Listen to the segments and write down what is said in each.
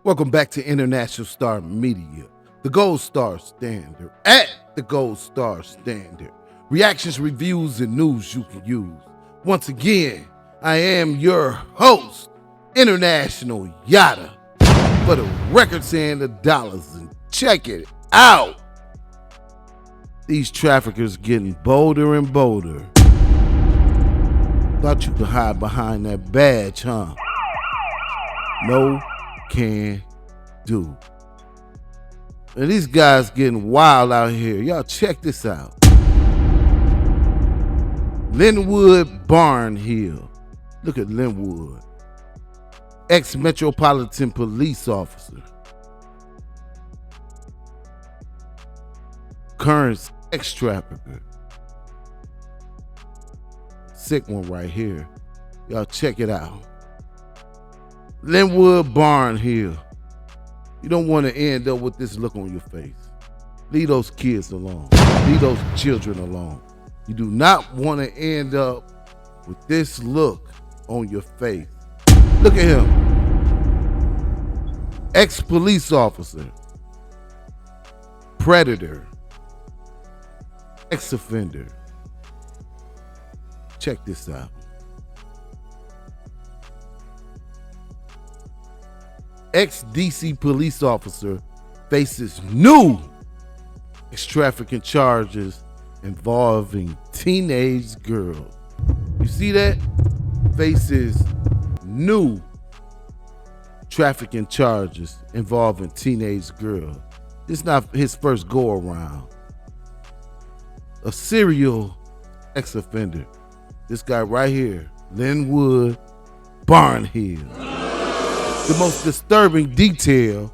Welcome back to International Star Media, the gold star standard, at the gold star standard. Reactions, reviews, and news you can use. Once again, I am your host, International Yada, for the records and the dollars. And check it out. These traffickers getting bolder and bolder. Thought you could hide behind that badge, huh? No can do. And these guys getting wild out here. Y'all check this out. Linwood Barnhill. Look at Linwood. Ex-Metropolitan Police Officer. Current sex trafficker. Sick one right here. Y'all check it out. Linwood Barnhill. You don't want to end up with this look on your face. Leave those kids alone. Leave those children alone. You do not want to end up with this look on your face. Look at him. Ex-police officer. Predator. Ex-offender. Check this out. Ex-DC police officer faces new trafficking charges involving teenage girls. You see that? Faces new trafficking charges involving teenage girls. It's not his first go around. A serial ex-offender. This guy right here, Linwood Barnhill. The most disturbing detail,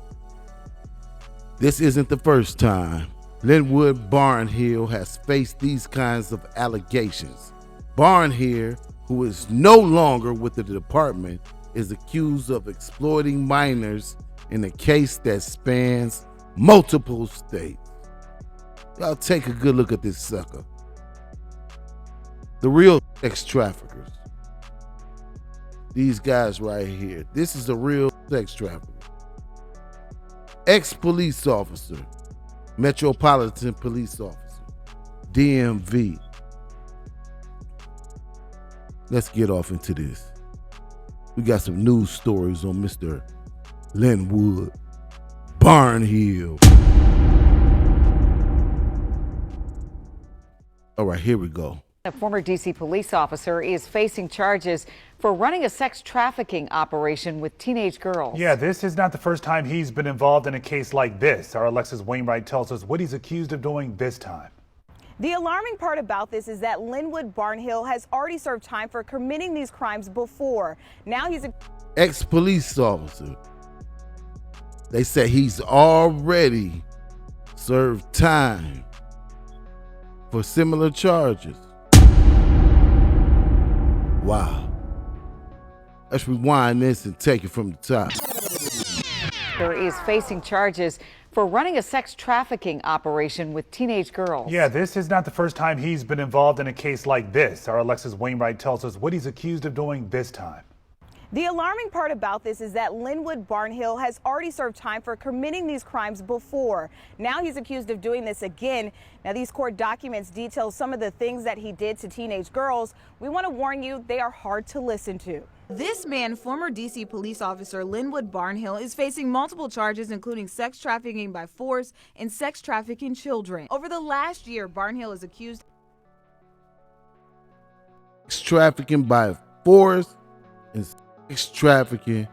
this isn't the first time Linwood Barnhill has faced these kinds of allegations. Barnhill, who is no longer with the department, is accused of exploiting minors in a case that spans multiple states. Y'all take a good look at this sucker. The real sex traffickers. These guys right here. This is a real sex trafficker. Ex-police officer, Metropolitan Police Officer, DMV. Let's get off into this. We got some news stories on Mr. Linwood Barnhill. All right, here we go. A former D.C. police officer is facing charges for running a sex trafficking operation with teenage girls. Yeah, this is not the first time he's been involved in a case like this. Our Alexis Wainwright tells us what he's accused of doing this time. The alarming part about this is that Linwood Barnhill has already served time for committing these crimes before. Now he's ex-police officer. They say he's already served time for similar charges. Wow. Let's rewind this and take it from the top. Is facing charges for running a sex trafficking operation with teenage girls. Yeah, this is not the first time he's been involved in a case like this. Our Alexis Wainwright tells us what he's accused of doing this time. The alarming part about this is that Linwood Barnhill has already served time for committing these crimes before. Now he's accused of doing this again. Now these court documents detail some of the things that he did to teenage girls. We want to warn you, they are hard to listen to. This man, former D.C. police officer Linwood Barnhill, is facing multiple charges including sex trafficking by force and sex trafficking children. Over the last year, Barnhill is accused of sex trafficking by force and sex trafficking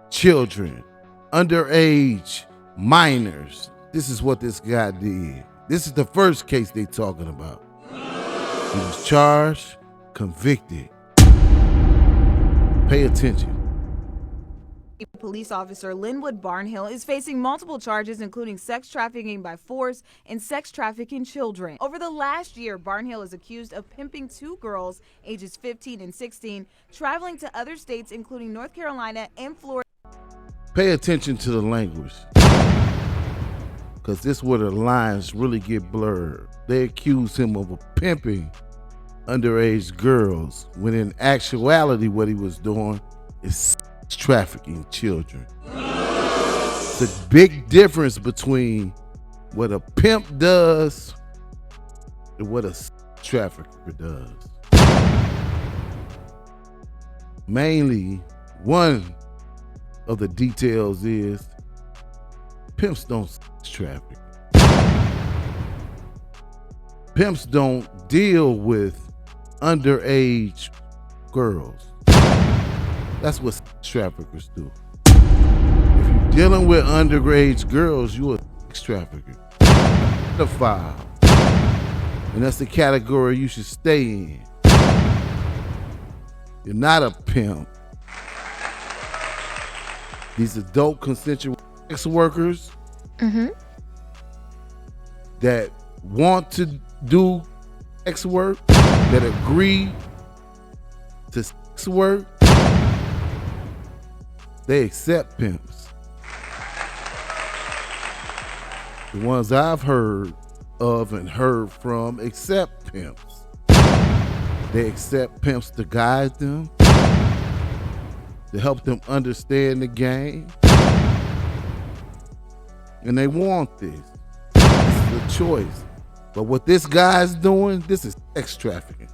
children, underage minors. This is what this guy did. This is the first case they talking about. He was charged, convicted. Pay attention. Police officer Linwood Barnhill is facing multiple charges including sex trafficking by force and sex trafficking children. Over the last year, Barnhill is accused of pimping two girls ages 15 and 16, traveling to other states including North Carolina and Florida. Pay attention to the language, because this is where the lines really get blurred. They accuse him of pimping underage girls, when in actuality what he was doing is trafficking children. It's a big difference between what a pimp does and what a trafficker does. Mainly, one of the details is pimps don't traffic. Pimps don't deal with underage girls. That's what traffickers do. If you're dealing with underage girls, you're a sex trafficker. The file. And that's the category you should stay in. You're not a pimp. These adult consensual sex workers that want to do sex work, that agree to sex work, they accept pimps. The ones I've heard of and heard from accept pimps. They accept pimps to guide them, to help them understand the game. And they want this. This is a choice. But what this guy's doing, this is sex trafficking.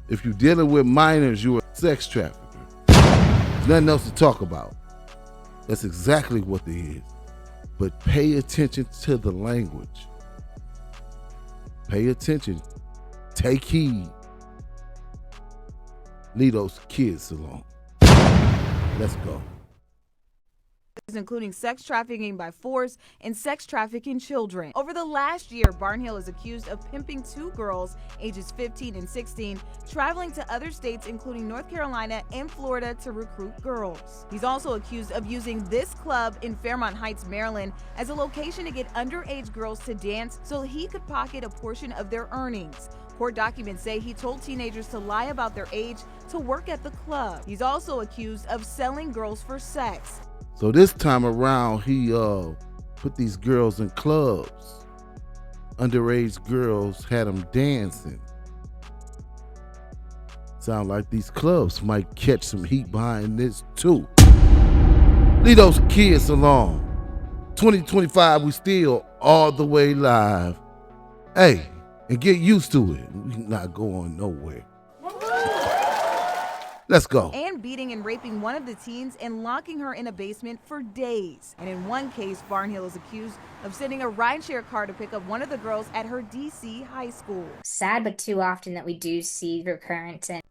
If you're dealing with minors, you're a sex trafficker. There's nothing else to talk about. That's exactly what it is. But pay attention to the language. Pay attention. Take heed. Leave those kids alone. Let's go. Including sex trafficking by force and sex trafficking children. Over the last year, Barnhill is accused of pimping 2 girls, ages 15 and 16, traveling to other states including North Carolina and Florida to recruit girls. He's also accused of using this club in Fairmont Heights, Maryland, as a location to get underage girls to dance so he could pocket a portion of their earnings. Court documents say he told teenagers to lie about their age to work at the club. He's also accused of selling girls for sex. So this time around, he put these girls in clubs. Underage girls, had them dancing. Sound like these clubs might catch some heat behind this too. Leave those kids alone. 2025, we still all the way live. Hey, and get used to it. We're not going nowhere. Let's go. And beating and raping one of the teens and locking her in a basement for days. And in one case, Barnhill is accused of sending a rideshare car to pick up one of the girls at her D.C. high school. Sad, but too often that we do see recurrence. And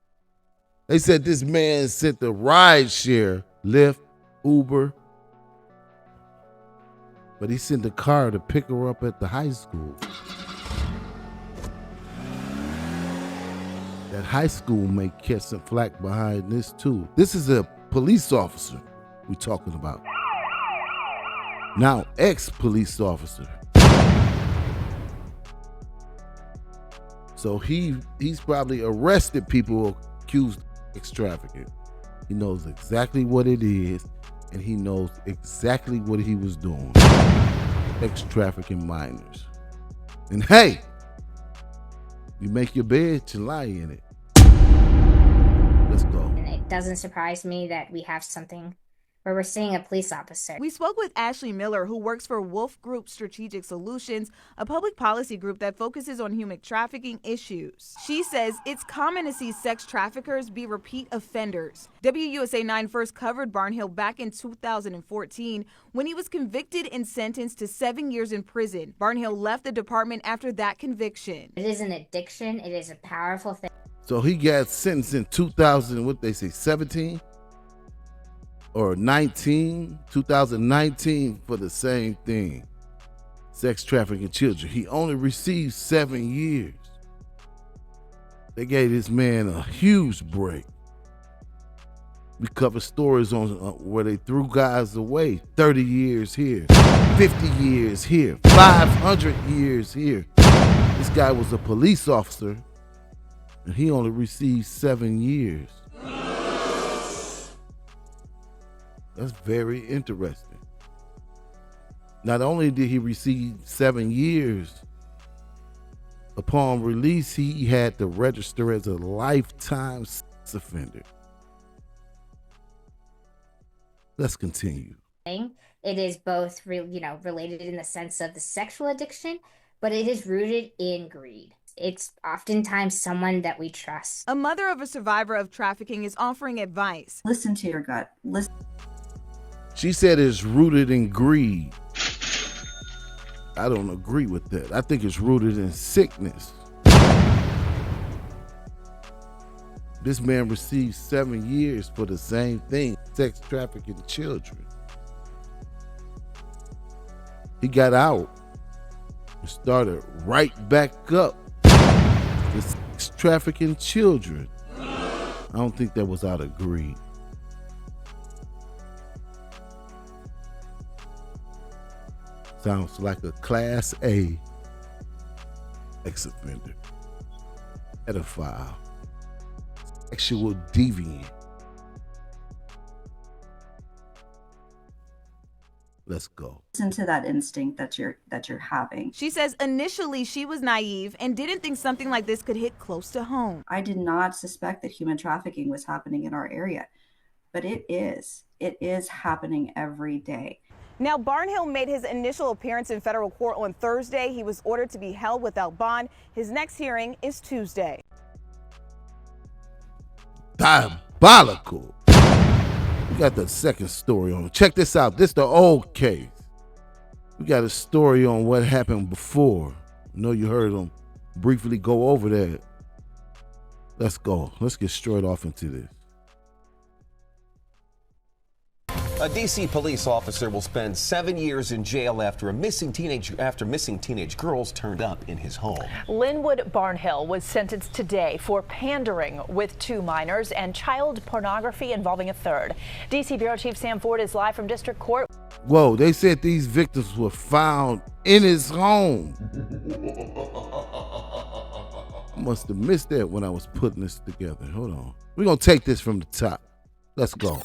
they said this man sent the rideshare, Lyft, Uber, but he sent a car to pick her up at the high school. That high school may catch some flack behind this too. This is a police officer we're talking about. Now, ex-police officer. So he's probably arrested people accused of sex trafficking. He knows exactly what it is, and he knows exactly what he was doing. Sex trafficking minors. And hey, you make your bed, you lie in it. Let's go. And it doesn't surprise me that we have something where we're seeing a police officer. We spoke with Ashley Miller, who works for Wolf Group Strategic Solutions, a public policy group that focuses on human trafficking issues. She says it's common to see sex traffickers be repeat offenders. WUSA 9 first covered Barnhill back in 2014 when he was convicted and sentenced to 7 years in prison. Barnhill left the department after that conviction. It is an addiction. It is a powerful thing. So he got sentenced in 17 or 2019 for the same thing. Sex trafficking children. He only received 7 years. They gave this man a huge break. We cover stories on where they threw guys away. 30 years here, 50 years here, 500 years here. This guy was a police officer, and he only received 7 years. That's very interesting. Not only did he receive 7 years, upon release, he had to register as a lifetime sex offender. Let's continue. It is both, related in the sense of the sexual addiction, but it is rooted in greed. It's oftentimes someone that we trust. A mother of a survivor of trafficking is offering advice. Listen to your gut. She said it's rooted in greed. I don't agree with that. I think it's rooted in sickness. This man received 7 years for the same thing, sex trafficking children. He got out and started right back up with sex trafficking children. I don't think that was out of greed. Sounds like a Class A ex-offender, pedophile, sexual deviant. Let's go. Listen to that instinct that you're having. She says initially she was naive and didn't think something like this could hit close to home. I did not suspect that human trafficking was happening in our area, but it is. It is happening every day. Now, Barnhill made his initial appearance in federal court on Thursday. He was ordered to be held without bond. His next hearing is Tuesday. Diabolical. We got the second story on. Check this out. This the old case. We got a story on what happened before. I know you heard him briefly go over that. Let's go. Let's get straight off into this. A D.C. police officer will spend 7 years in jail after missing teenage girls turned up in his home. Linwood Barnhill was sentenced today for pandering with 2 minors and child pornography involving a third. D.C. Bureau Chief Sam Ford is live from District Court. Whoa, they said these victims were found in his home. I must have missed that when I was putting this together. Hold on. We're going to take this from the top. Let's go.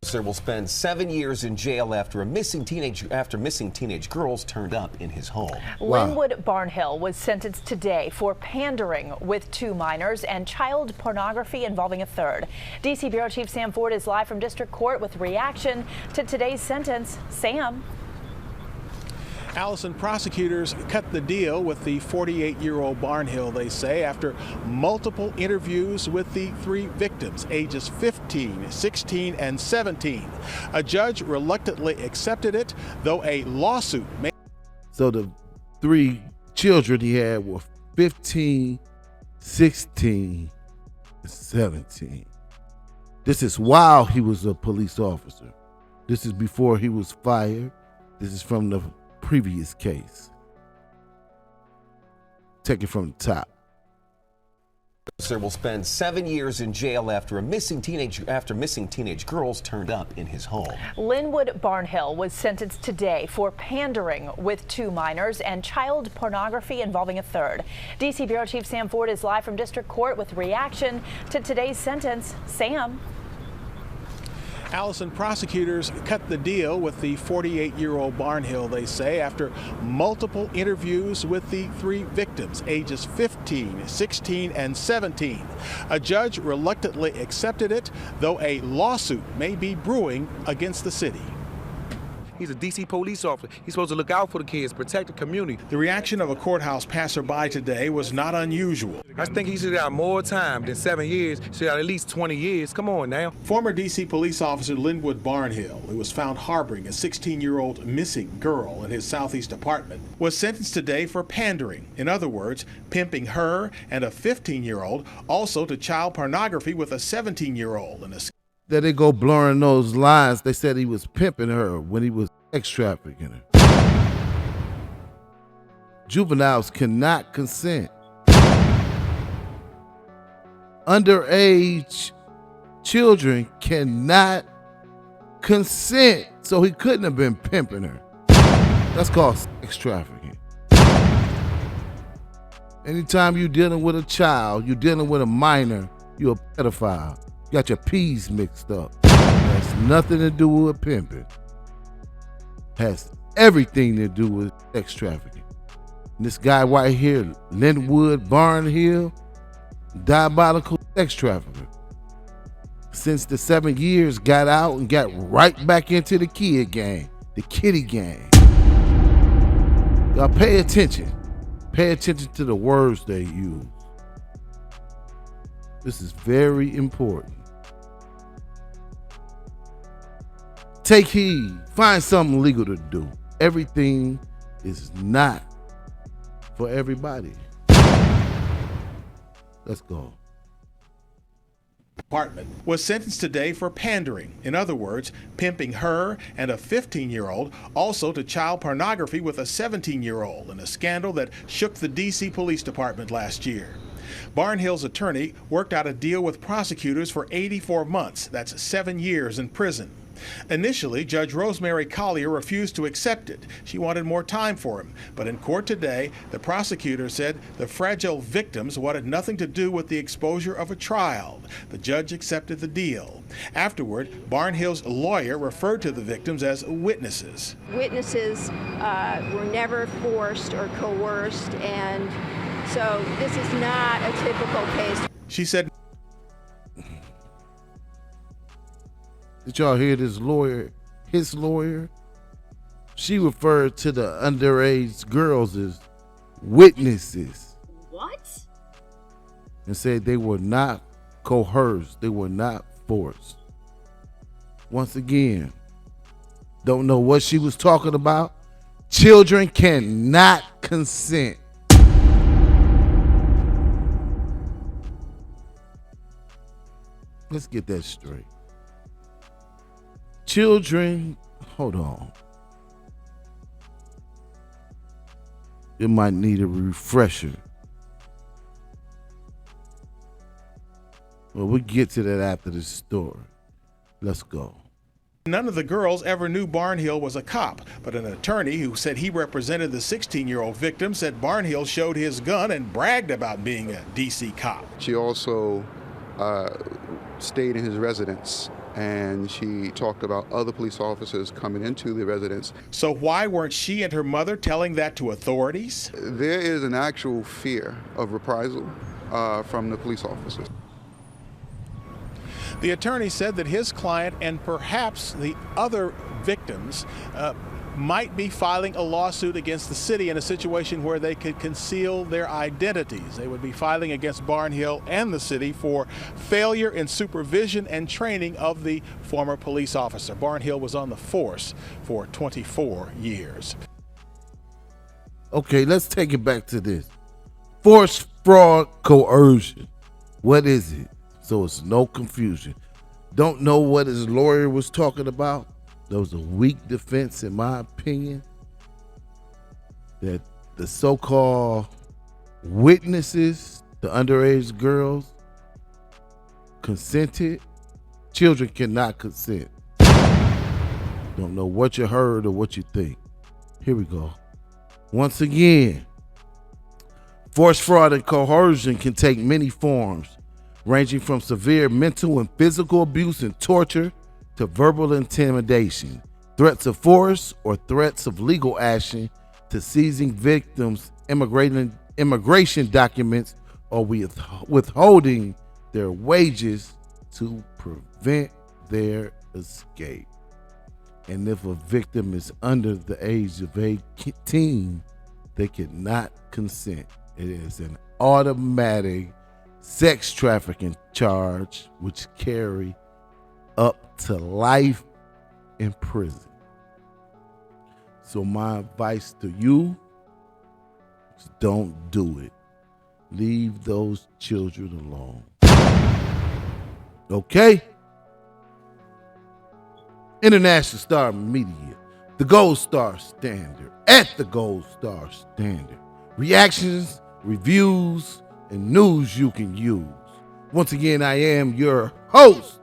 Officer will spend 7 years in jail after missing teenage girls turned up in his home. Wow. Linwood Barnhill was sentenced today for pandering with 2 minors and child pornography involving a third. D.C. Bureau Chief Sam Ford is live from District Court with reaction to today's sentence. Sam. Allison, prosecutors cut the deal with the 48-year-old Barnhill, they say, after multiple interviews with the 3 victims, ages 15, 16, and 17. A judge reluctantly accepted it, though a lawsuit made. So the 3 children he had were 15, 16, and 17. This is while he was a police officer. This is before he was fired. This is from the previous case. Take it from the top. Officer will spend 7 years in jail after missing teenage girls turned up in his home. Linwood Barnhill was sentenced today for pandering with 2 minors and child pornography involving a third. D.C. Bureau Chief Sam Ford is live from District Court with reaction to today's sentence. Sam. Allison, prosecutors cut the deal with the 48-year-old Barnhill, they say, after multiple interviews with the 3 victims, ages 15, 16, and 17. A judge reluctantly accepted it, though a lawsuit may be brewing against the city. He's a D.C. police officer. He's supposed to look out for the kids, protect the community. The reaction of a courthouse passerby today was not unusual. I think he should have more time than 7 years. He should have at least 20 years. Come on now. Former D.C. police officer Linwood Barnhill, who was found harboring a 16-year-old missing girl in his southeast apartment, was sentenced today for pandering. In other words, pimping her and a 15-year-old, also to child pornography with a 17-year-old. There they go blurring those lines. They said he was pimping her when he was sex trafficking her. Juveniles cannot consent. Underage children cannot consent, so he couldn't have been pimping her. That's called sex trafficking. Anytime you're dealing with a child, you're dealing with a minor, you're a pedophile. You got your P's mixed up. Has nothing to do with pimping. Has everything to do with sex trafficking. And this guy right here, Linwood Barnhill, diabolical sex trafficker. since the 7 years, got out and got right back into the kid gang, the kitty gang. Y'all pay attention. Pay attention to the words they use. This is very important. Take heed. Find something legal to do. Everything is not for everybody. Let's go. Apartment was sentenced today for pandering. In other words, pimping her and a 15-year-old, also to child pornography with a 17-year-old, in a scandal that shook the D.C. Police Department last year. Barnhill's attorney worked out a deal with prosecutors for 84 months. That's 7 years in prison. Initially, Judge Rosemary Collier refused to accept it. She wanted more time for him. But in court today, the prosecutor said the fragile victims wanted nothing to do with the exposure of a child. The judge accepted the deal. Afterward, Barnhill's lawyer referred to the victims as witnesses. Witnesses were never forced or coerced, and so this is not a typical case. She said, did y'all hear this lawyer? His lawyer? She referred to the underage girls as witnesses. What? And said they were not coerced. They were not forced. Once again, don't know what she was talking about. Children cannot consent. Let's get that straight. Children, hold on. It might need a refresher. Well, we'll get to that after this story. Let's go. None of the girls ever knew Barnhill was a cop, but an attorney who said he represented the 16-year-old victim said Barnhill showed his gun and bragged about being a D.C. cop. She also stayed in his residence, and she talked about other police officers coming into the residence. So why weren't she and her mother telling that to authorities? There is an actual fear of reprisal from the police officers. The attorney said that his client and perhaps the other victims might be filing a lawsuit against the city in a situation where they could conceal their identities. They would be filing against Barnhill and the city for failure in supervision and training of the former police officer. Barnhill was on the force for 24 years. Okay, let's take it back to this. Force, fraud, coercion. What is it? So it's no confusion. Don't know what his lawyer was talking about? There was a weak defense, in my opinion, that the so-called witnesses, the underage girls, consented. Children cannot consent. Don't know what you heard or what you think. Here we go. Once again, force, fraud, and coercion can take many forms, ranging from severe mental and physical abuse and torture to verbal intimidation, threats of force, or threats of legal action, to seizing victims' immigration documents or withholding their wages to prevent their escape. And if a victim is under the age of 18, they cannot consent. It is an automatic sex trafficking charge, which carry up to life in prison. So my advice to you is don't do it. Leave those children alone. Okay? International Star Media, the Gold Star Standard, at the Gold Star Standard. Reactions, reviews, and news you can use. Once again, I am your host,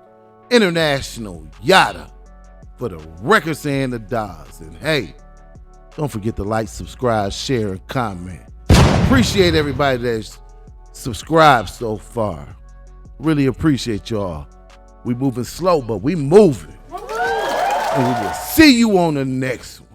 International Yada, for the records and the dollars. And hey, don't forget to like, subscribe, share, and comment. Appreciate everybody that's subscribed so far. Really appreciate y'all. We moving slow, but we moving. And we will see you on the next one.